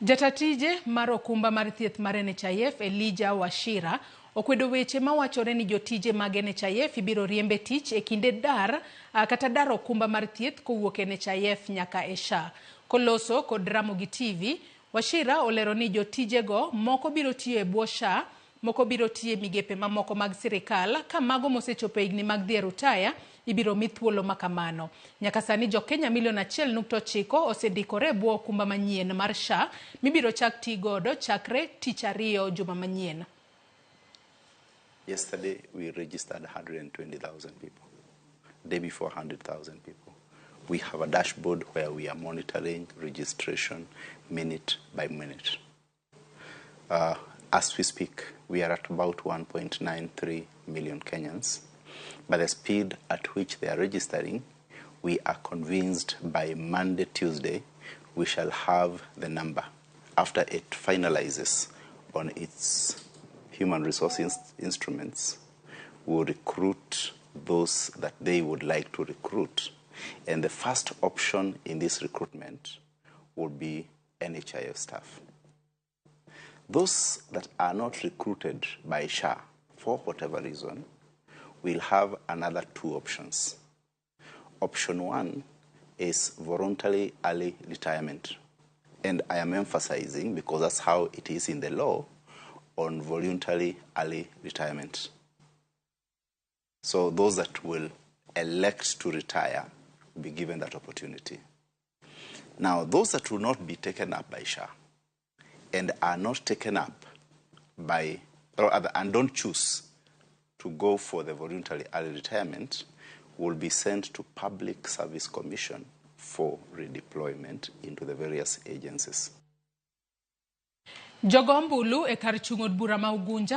Jataa tije mar okumba mar thieth mar NHIF Elijah Wachira okwedo weche ma wachore ni jotije mag NHIF ibiro riembe tich e kinde kata dar okumba mar thieth kowuok NHIF nyaka e SHA. Koloso kod Ramogi TV, Wachira olero ni jotijego moko biro tiyo e bwo SHA, moko biro tiyo e migepe mamoko mag sirikal, ka mago mosechopo higni mag dhi e rutaya ibiro mi thuolo makamano. Nyaka sani jo Kenya milion 1.9 osendikore e bwo okumba manyien mar SHA mibiro chak tii godo chakre tich ariyo juma manyien. Yesterday we registered 120,000 people. Day before 100,000 people. We have a dashboard where we are monitoring registration minute by minute. As we speak, we are at about 1.93 million Kenyans. By the speed at which they are registering, we are convinced by Monday, Tuesday, we shall have the number. After it finalizes on its human resources instruments, we'll recruit those that they would like to recruit. And the first option in this recruitment would be NHIF staff. Those that are not recruited by SHA, for whatever reason, will have another two options. Option one is voluntary early retirement. And I am emphasizing, because that's how it is in the law, on voluntary early retirement. So those that will elect to retire will be given that opportunity. Now, those that will not be taken up by SHA and are not taken up by, and don't choose to go for the voluntary early retirement will be sent to Public Service Commission for redeployment into the various agencies. Jogombulu e kar chung'od bura ma Ugunja